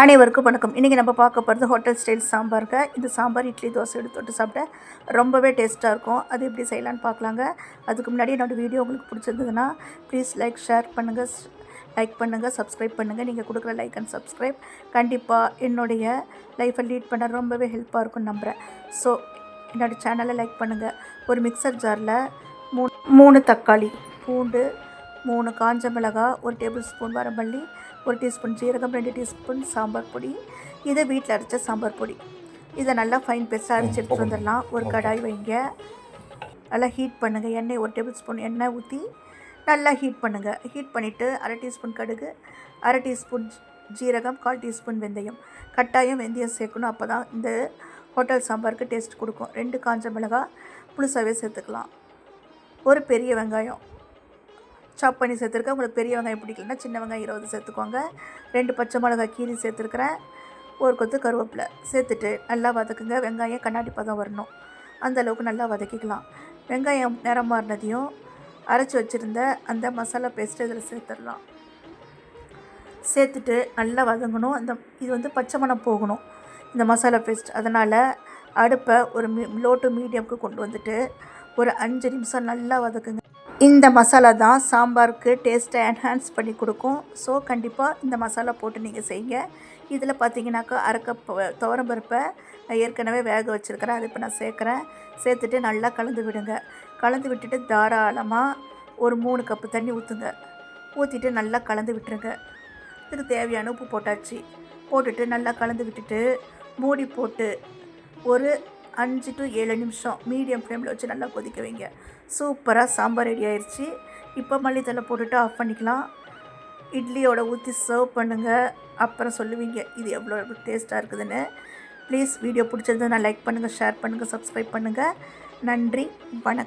அனைவருக்கும் வணக்கம். இன்றைக்கி நம்ம பார்க்க போகிறது ஹோட்டல் ஸ்டைல் சாம்பாருங்க. இந்த சாம்பார் இட்லி தோசை எடுத்து தொட்டு சாப்பிட ரொம்பவே டேஸ்ட்டாக இருக்கும். அது எப்படி செய்யலான்னு பார்க்கலாங்க. அதுக்கு முன்னாடி என்னோடய வீடியோ உங்களுக்கு பிடிச்சிருந்ததுன்னா ப்ளீஸ் ஷேர் பண்ணுங்கள், லைக் பண்ணுங்கள், சப்ஸ்கிரைப் பண்ணுங்கள். நீங்கள் கொடுக்குற லைக் அண்ட் சப்ஸ்கிரைப் கண்டிப்பாக என்னுடைய லைஃப்பை லீட் பண்ண ரொம்பவே ஹெல்ப்பாக இருக்கும்னு நம்புகிறேன். ஸோ என்னோடய சேனலை லைக் பண்ணுங்கள். ஒரு மிக்சர் ஜாரில் மூணு தக்காளி, பூண்டு, 3 காஞ்ச மிளகாய், 1 டேபிள் ஸ்பூன் வரமல்லி, 1 டீஸ்பூன் ஜீரகம், 2 டீஸ்பூன் சாம்பார் பொடி, இதை வீட்டில் அரைச்ச சாம்பார் பொடி. இதை நல்லா ஃபைன் பேஸ்ட்டாக அரைச்சி எடுத்துகிட்டு வந்துடலாம். ஒரு கடாய் வைங்க, நல்லா ஹீட் பண்ணுங்கள். எண்ணெய் 1 டேபிள் ஸ்பூன் எண்ணெய் ஊற்றி நல்லா ஹீட் பண்ணுங்கள். ஹீட் பண்ணிவிட்டு 1/2 டீஸ்பூன் கடுகு, 1/2 டீஸ்பூன் ஜீரகம், 1/4 டீஸ்பூன் வெந்தயம். கட்டாயம் வெந்தயம் சேர்க்கணும், அப்போ தான் இந்த ஹோட்டல் சாம்பாருக்கு டேஸ்ட் கொடுக்கும். 2 காஞ்ச மிளகாய் புளிசாவே சேர்த்துக்கலாம். ஒரு பெரிய வெங்காயம் சாப் பண்ணி சேர்த்துருக்கேன். உங்களுக்கு பெரிய வெங்காயம் பிடிக்கலன்னா சின்ன வெங்காயம் 20 சேர்த்துக்கோங்க. 2 பச்சை மிளகாய் கீரி சேர்த்துருக்குறேன். ஒரு கொத்து கருவேப்பிலை சேர்த்துட்டு நல்லா வதக்குங்க. வெங்காயம் கண்ணாடி பதம் வரணும், அந்தளவுக்கு நல்லா வதக்கிக்கலாம். வெங்காயம் நிறம் மாறினதையும் அரைச்சி வச்சுருந்த அந்த மசாலா பேஸ்ட்டு இதில் சேர்த்துடலாம். சேர்த்துட்டு நல்லா வதங்கணும். இது பச்சை மணம் போகணும் இந்த மசாலா பேஸ்ட். அதனால் அடுப்பை ஒரு லோ டு மீடியமுக்கு கொண்டு வந்துட்டு ஒரு 5 நிமிஷம் நல்லா வதக்குங்க. இந்த மசாலா தான் சாம்பாருக்கு டேஸ்ட்டை என்ஹான்ஸ் பண்ணி கொடுக்கும். ஸோ கண்டிப்பாக இந்த மசாலா போட்டு நீங்கள் செய்யுங்க. இதில் பார்த்தீங்கன்னாக்கா துவரம் பருப்பை ஏற்கனவே வேக வச்சுருக்கிறேன், அது இப்போ நான் சேர்க்குறேன். சேர்த்துட்டு நல்லா கலந்து விடுங்க. கலந்து விட்டுட்டு தாராளமாக ஒரு 3 கப்பு தண்ணி ஊற்றுங்க. ஊற்றிட்டு நல்லா கலந்து விட்டுருங்க. இதுக்கு தேவையான உப்பு போட்டாச்சு. போட்டுட்டு நல்லா கலந்து விட்டுட்டு மூடி போட்டு ஒரு 5 to 7 நிமிஷம் மீடியம் ஃப்ளேமில் வச்சு நல்லா கொதிக்க வைங்க. சூப்பராக சாம்பார் ரெடி ஆயிடுச்சு. இப்போ மல்லித்தலை போட்டுட்டு ஆஃப் பண்ணிக்கலாம். இட்லியோட ஊற்றி சர்வ் பண்ணுங்கள். அப்புறம் சொல்லுவீங்க இது எவ்வளோ டேஸ்ட்டாக இருக்குதுன்னு. ப்ளீஸ் வீடியோ பிடிச்சிருந்தா லைக் பண்ணுங்கள், ஷேர் பண்ணுங்கள், சப்ஸ்கிரைப் பண்ணுங்கள். நன்றி, வணக்கம்.